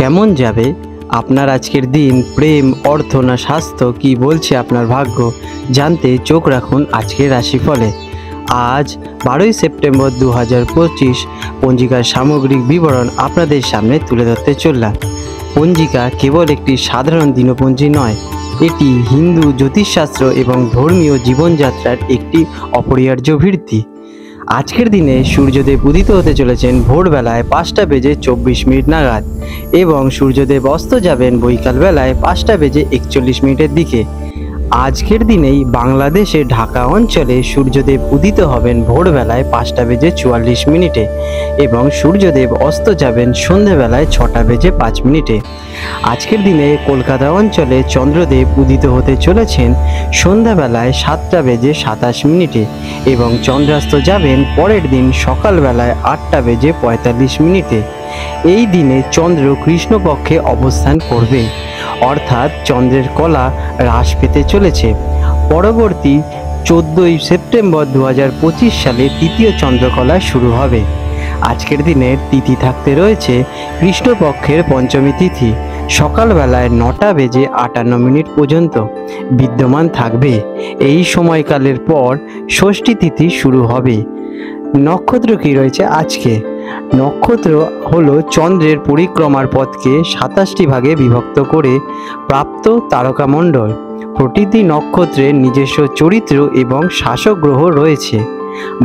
কেমন যাবে আপনার আজকের দিন? প্রেম, অর্থ না স্বাস্থ্য, কি বলছে আপনার ভাগ্য? জানতে চোখ রাখুন আজকের রাশিফলে। আজ 12ই সেপ্টেম্বর 2025 পঞ্জিকার সামগ্রিক বিবরণ আপনাদের সামনে তুলে ধরতে চললাম। পঞ্জিকা কেবল একটি সাধারণ দিনপঞ্জি নয়, এটি হিন্দু জ্যোতিষশাস্ত্র এবং ধর্মীয় জীবনযাত্রার একটি অপরিহার্য ভিত্তি। আজকের দিনে সূর্যদেব উদিত হতে চলেছেন ভোরবেলায় 5:24 নাগাদ এবং সূর্যদেব অস্ত যাবেন বৈকালবেলায় 5:41 দিকে। আজকের দিনেই বাংলাদেশে ঢাকা অঞ্চলে সূর্যদেব উদিত হবেন ভোরবেলায় 5:44 এবং সূর্যদেব অস্ত যাবেন সন্ধেবেলায় 6:05। আজকের দিনে কলকাতা অঞ্চলে চন্দ্রদেব উদিত হতে চলেছেন সন্ধ্যাবেলায় 7:27 এবং চন্দ্রাস্ত যাবেন পরের দিন সকালবেলায় 8:45। এই দিনে চন্দ্র কৃষ্ণপক্ষে অবস্থান করবে, অর্থাৎ চন্দ্রের কলা হ্রাস পেতে চলেছে। পরবর্তী 14ই সেপ্টেম্বর 2025 সালে তৃতীয় চন্দ্রকলা শুরু হবে। আজকের দিনের তিথি থাকতে রয়েছে কৃষ্ণপক্ষের পঞ্চমী তিথি, সকালবেলায় 9:58 পর্যন্ত বিদ্যমান থাকবে। এই সময়কালের পর ষষ্ঠী তিথি শুরু হবে। নক্ষত্র কি রয়েছে আজকে? নক্ষত্র হলো চন্দ্রের পরিক্রমার পথকে 27টি ভাগে বিভক্ত করে প্রাপ্ত তারকামণ্ডল। প্রতিটি নক্ষত্রের নিজস্ব চরিত্র এবং শাসক গ্রহ রয়েছে।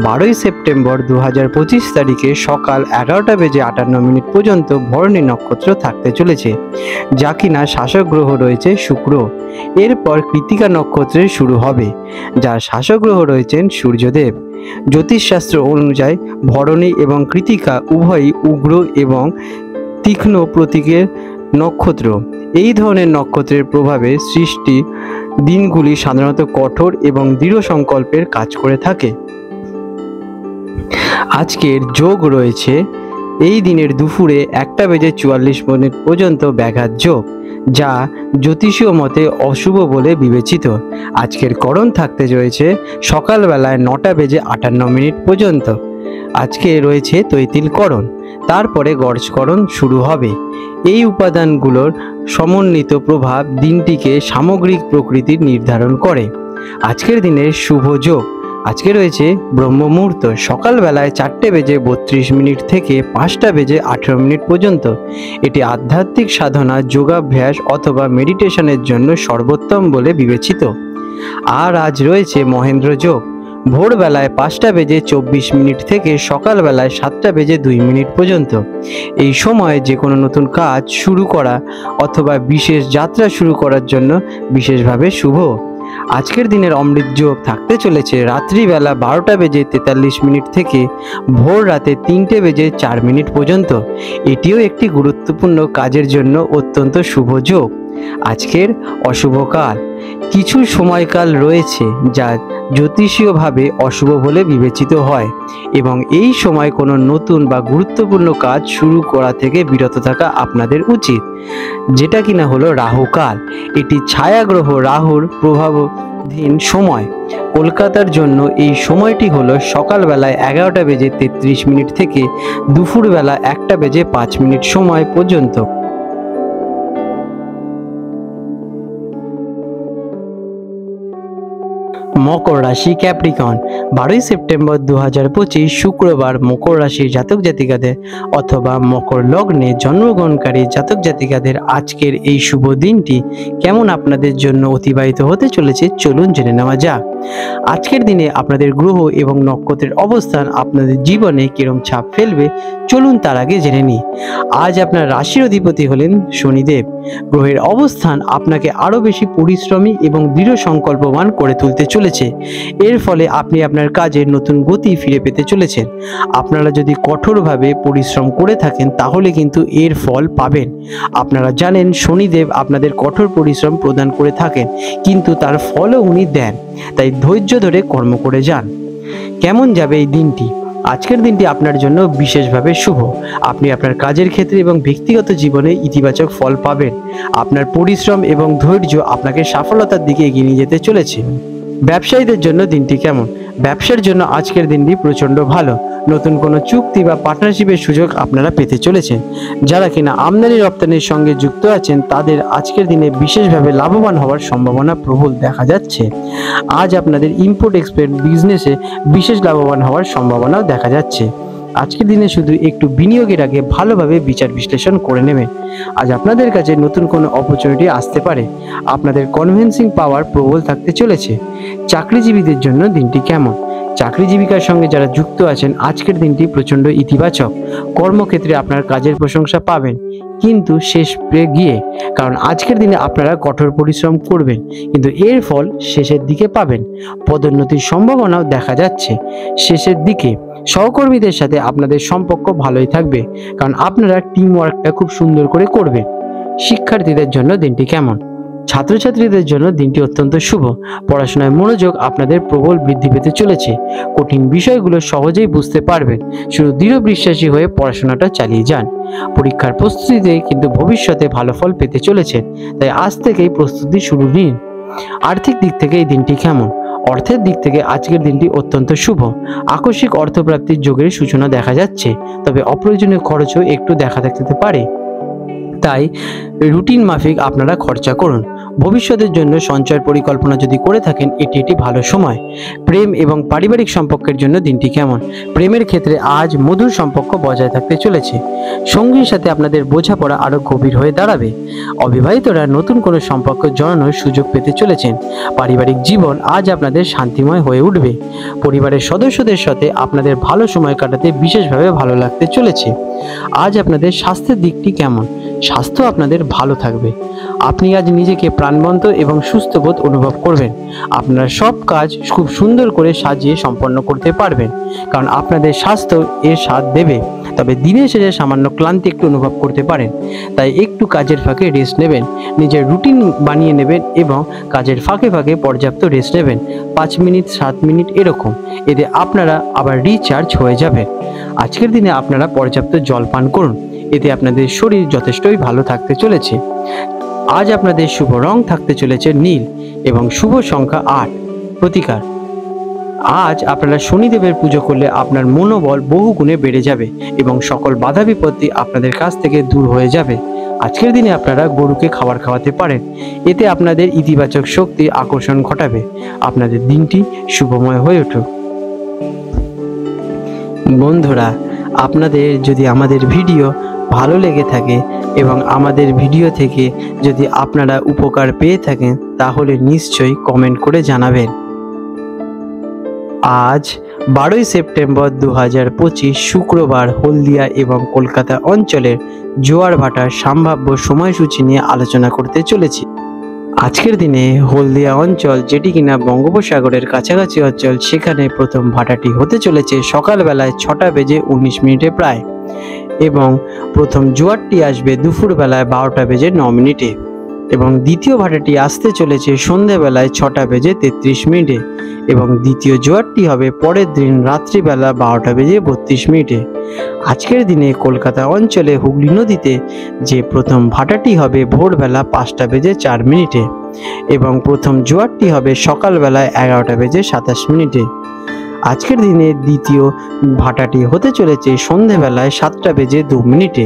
12ই সেপ্টেম্বর 2025 তারিখে সকাল 11:58 পর্যন্ত ভরণী নক্ষত্র থাকতে চলেছে, যা কিনা শাসক গ্রহ রয়েছে শুক্র। এরপর কৃত্তিকা নক্ষত্রের শুরু হবে, যার শাসক গ্রহ রয়েছেন সূর্যদেব। জ্যোতিষশাস্ত্র অনুযায়ী ভরণী এবং কৃত্তিকা উভয়ই উগ্র এবং তীক্ষ্ণ প্রতীকের নক্ষত্র। এই ধরনের নক্ষত্রের প্রভাবে সৃষ্টি দিনগুলি সাধারণত কঠোর এবং দৃঢ় সংকল্পের কাজ করে থাকে। আজকের যোগ রয়েছে এই দিনের দুপুরে 1:44 পর্যন্ত ব্যাঘাত যোগ, যা জ্যোতিষীয় মতে অশুভ বলে বিবেচিত। আজকের করণ থাকতে রয়েছে সকালবেলায় 9:58 পর্যন্ত। আজকে রয়েছে তৈতিল করণ, তারপরে গর্জকরণ শুরু হবে। এই উপাদানগুলোর সমন্বিত প্রভাব দিনটিকে সামগ্রিক প্রকৃতির নির্ধারণ করে। আজকের দিনের শুভ যোগ আজকে রয়েছে ব্রহ্ম মুহূর্ত, সকালবেলায় 4:32 থেকে 5:18 পর্যন্ত। এটি আধ্যাত্মিক সাধনা, যোগাভ্যাস অথবা মেডিটেশনের জন্য সর্বোত্তম বলে বিবেচিত। আর আজ রয়েছে মহেন্দ্র যোগ, ভোরবেলায় 5:24 থেকে সকালবেলায় 7:02 পর্যন্ত। এই সময়ে যে কোনো নতুন কাজ শুরু করা অথবা বিশেষ যাত্রা শুরু করার জন্য বিশেষভাবে শুভ। আজকের দিনের অমৃত যোগ থাকতে চলেছে রাত্রিবেলা 12:43 থেকে ভোর রাতে 3:04 পর্যন্ত। এটিও একটি গুরুত্বপূর্ণ কাজের জন্য অত্যন্ত শুভ যোগ। আজকের অশুভ কাল কিছু সময়কাল রয়েছে যা জ্যোতিষীয়ভাবে অশুভ বলে বিবেচিত হয় এবং এই সময় কোনো নতুন বা গুরুত্বপূর্ণ কাজ শুরু করা থেকে বিরত থাকা আপনাদের উচিত, যেটা কিনা হলো রাহুকাল। এটি ছায়াগ্রহ রাহুর প্রভাবাধীন সময়। কলকাতার জন্য এই সময়টি হলো সকালবেলায় 11:33 থেকে দুপুরবেলা 1:05 সময় পর্যন্ত। মকর রাশি ক্যাপ্রিকন, 12ই সেপ্টেম্বর 2025 শুক্রবার মকর রাশির জাতক জাতিকাদের অথবা মকর লগ্নে জন্মগ্রহণকারী জাতক জাতিকাদের আজকের এই শুভ দিনটি কেমন আপনাদের জন্য অতিবাহিত হতে চলেছে চলুন জেনে নেওয়া যাক। আজকের দিনে আপনাদের গ্রহ এবং নক্ষত্রের অবস্থান আপনাদের জীবনে কিরম ছাপ ফেলবে চলুন তার আগে জেনে নিই। আজ আপনার রাশির অধিপতি হলেন শনিদেব। গ্রহের অবস্থান আপনাকে আরও বেশি পরিশ্রমী এবং দৃঢ় সংকল্পবান করে তুলতে চলেছে। এর ফলে আপনি আপনার কাজে নতুন গতি ফিরে পেতে চলেছেন। আপনারা যদি কঠোরভাবে পরিশ্রম করে থাকেন তাহলে কিন্তু এর ফল পাবেন। আপনারা জানেন শনিদেব আপনাদের কঠোর পরিশ্রম প্রদান করে থাকেন, কিন্তু তার ফলও উনি দেন, তাই ধৈর্য ধরে কর্ম করে যান। কেমন যাবে এই দিনটি? আজকের দিনটি আপনার জন্য বিশেষভাবে শুভ। আপনি আপনার কাজের ক্ষেত্রে এবং ব্যক্তিগত জীবনে ইতিবাচক ফল পাবেন। আপনার পরিশ্রম এবং ধৈর্য আপনাকে সফলতার দিকে এগিয়ে নিয়ে যেতে চলেছে। ব্যবসায়ীদের জন্য দিনটি কেমন? ব্যবসার জন্য আজকের দিনটি প্রচণ্ড ভালো। নতুন কোনো চুক্তি বা পার্টনারশিপের সুযোগ আপনারা পেতে চলেছেন। যারা কিনা আমদানি রপ্তানির সঙ্গে যুক্ত আছেন তাদের আজকের দিনে বিশেষভাবে লাভবান হওয়ার সম্ভাবনা প্রবল দেখা যাচ্ছে। আজ আপনাদের ইম্পোর্ট এক্সপোর্ট বিজনেসে বিশেষ লাভবান হওয়ার সম্ভাবনাও দেখা যাচ্ছে। আজকের দিনে শুধু একটু বিনিয়োগের আগে ভালোভাবে বিচার বিশ্লেষণ করে নেবেন। আজ আপনাদের কাছে নতুন কোনো অপরচুনিটি আসতে পারে। আপনাদের কনভিন্সিং পাওয়ার প্রবল থাকতে চলেছে। চাকরিজীবীদের জন্য দিনটি কেমন? চাকরিজীবিকার সঙ্গে যারা যুক্ত আছেন আজকের দিনটি প্রচণ্ড ইতিবাচক। কর্মক্ষেত্রে আপনার কাজের প্রশংসা পাবেন, কিন্তু শেষ গিয়ে, কারণ আজকের দিনে আপনারা কঠোর পরিশ্রম করবেন কিন্তু এর ফল শেষের দিকে পাবেন। পদোন্নতির সম্ভাবনাও দেখা যাচ্ছে শেষের দিকে। সহকর্মীদের সাথে আপনাদের সম্পর্ক ভালোই থাকবে, কারণ আপনারা টিম ওয়ার্কটা খুব সুন্দর করে করবেন। শিক্ষার্থীদের জন্য দিনটি কেমন? ছাত্রছাত্রীদের জন্য দিনটি অত্যন্ত শুভ। পড়াশোনায় মনোযোগ আপনাদের প্রবল বৃদ্ধি পেতে চলেছে। কঠিন বিষয়গুলো সহজেই বুঝতে পারবেন। শুধু দৃঢ় বিশ্বাসী হয়ে পড়াশোনাটা চালিয়ে যান। পরীক্ষার প্রস্তুতিতে কিন্তু ভবিষ্যতে ভালো ফল পেতে চলেছেন, তাই আজ থেকেই প্রস্তুতি শুরু নিন। আর্থিক দিক থেকে এই দিনটি কেমন? অর্থের দিক থেকে আজকের দিনটি অত্যন্ত শুভ। আকস্মিক অর্থপ্রাপ্তির যোগের সূচনা দেখা যাচ্ছে, তবে অপ্রয়োজনীয় খরচও একটু দেখা দিতে পারে, তাই রুটিন মাফিক আপনারা খরচা করুন। ভবিষ্যতের জন্য সঞ্চয়ের পরিকল্পনা যদি করে থাকেন এটি একটি ভালো সময়। প্রেম এবং পারিবারিক সম্পর্কের জন্য দিনটি কেমন? প্রেমের ক্ষেত্রে আজ মধুর সম্পর্ক বজায় থাকতে চলেছে। সঙ্গীর সাথে আপনাদের বোঝাপড়া আরও গভীর হয়ে দাঁড়াবে। অবিবাহিতরা নতুন কোনো সম্পর্ক জড়ানোর সুযোগ পেতে চলেছেন। পারিবারিক জীবন আজ আপনাদের শান্তিময় হয়ে উঠবে। পরিবারের সদস্যদের সাথে আপনাদের ভালো সময় কাটাতে বিশেষভাবে ভালো লাগতে চলেছে। আজ আপনাদের স্বাস্থ্যের দিকটি কেমন? স্বাস্থ্য আপনাদের ভালো থাকবে। আপনি আজ নিজেকে প্রাণবন্ত এবং সুস্থ বোধ অনুভব করবেন। আপনারা সব কাজ খুব সুন্দর করে সাজিয়ে সম্পন্ন করতে পারবেন, কারণ আপনাদের স্বাস্থ্য এর সাথ দেবে। তবে দিনের শেষে সামান্য ক্লান্তি একটু অনুভব করতে পারেন, তাই একটু কাজের ফাঁকে রেস্ট নেবেন। নিজের রুটিন বানিয়ে নেবেন এবং কাজের ফাঁকে ফাঁকে পর্যাপ্ত রেস্ট নেবেন, 5 মিনিট 7 মিনিট এরকম। এতে আপনারা আবার রিচার্জ হয়ে যাবেন। আজকের দিনে আপনারা পর্যাপ্ত জল পান করুন, এতে আপনাদের শরীর যথেষ্টই ভালো থাকতে চলেছে। আজ আপনাদের শুভ রং থাকতে চলেছে নীল এবং শুভ সংখ্যা 8। প্রতিকার: আজ আপনারা শনিদেবের পুজো করলে আপনার মনোবল বহু গুণে বেড়ে যাবে এবং সকল বাধা বিপত্তি আপনাদের কাছ থেকে দূর হয়ে যাবে। আজকের দিনে আপনারা গরুকে খাবার খাওয়াতে পারেন, এতে আপনাদের ইতিবাচক শক্তি আকর্ষণ ঘটাবে। আপনাদের দিনটি শুভময় হয়ে উঠুক। বন্ধুরা, আপনাদের যদি আমাদের ভিডিও ভালো লেগে থাকে এবং আমাদের ভিডিও থেকে যদি আপনারা উপকার পেয়ে থাকেন তাহলে নিশ্চয়ই কমেন্ট করে জানাবেন। আজ 12ই সেপ্টেম্বর 2025 শুক্রবার হলদিয়া এবং কলকাতা অঞ্চলের জোয়ার ভাটার সম্ভাব্য সময়সূচি নিয়ে আলোচনা করতে চলেছি। আজকের দিনে হলদিয়া অঞ্চল, যেটি কিনা বঙ্গোপসাগরের কাছাকাছি অঞ্চল, সেখানে প্রথম ভাটাটি হতে চলেছে সকালবেলায় 6টা বেজে 19 মিনিটে প্রায়, এবং প্রথম জোয়ারটি আসবে দুপুরবেলায় 12টা বেজে 9 মিনিটে, এবং দ্বিতীয় ভাটাটি আসতে চলেছে সন্ধ্যেবেলায় 6টা বেজে 33 মিনিটে, এবং দ্বিতীয় জোয়ারটি হবে পরের দিন রাত্রিবেলা 12টা বেজে 32 মিনিটে। আজকের দিনে কলকাতা অঞ্চলে হুগলি নদীতে যে প্রথম ভাটাটি হবে ভোরবেলা 5টা বেজে 4 মিনিটে, এবং প্রথম জোয়ারটি হবে সকালবেলায় 11টা বেজে 27 মিনিটে। আজকের দিনে দ্বিতীয় ভাটাটি হতে চলেছে সন্ধ্যেবেলায় 7টা বেজে 2 মিনিটে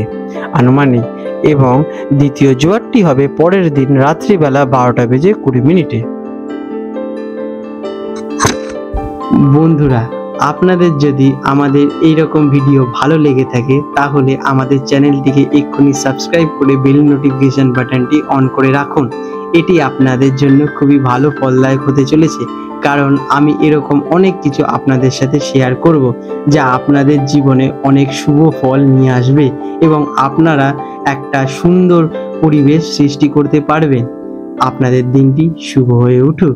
আনুমানিক, এবং দ্বিতীয় জোয়ারটি হবে পরের দিন রাত্রিবেলা 12টা বেজে 20 মিনিটে। বন্ধুরা, আপনাদের যদি আমাদের এই রকম ভিডিও ভালো লেগে থাকে তাহলে আমাদের চ্যানেলটিকে এক্ষুনি সাবস্ক্রাইব করে বেল নোটিফিকেশন বাটনটি অন করে রাখুন। এটি আপনাদের জন্য খুবই ভালো ফলদায়ক হতে চলেছে, কারণ আমি এরকম অনেক কিছু আপনাদের সাথে শেয়ার করব যা আপনাদের জীবনে অনেক শুভ ফল নিয়ে আসবে এবং আপনারা একটা সুন্দর পরিবেশ সৃষ্টি করতে পারবেন। আপনাদের দিনটি শুভ হয়ে উঠুক।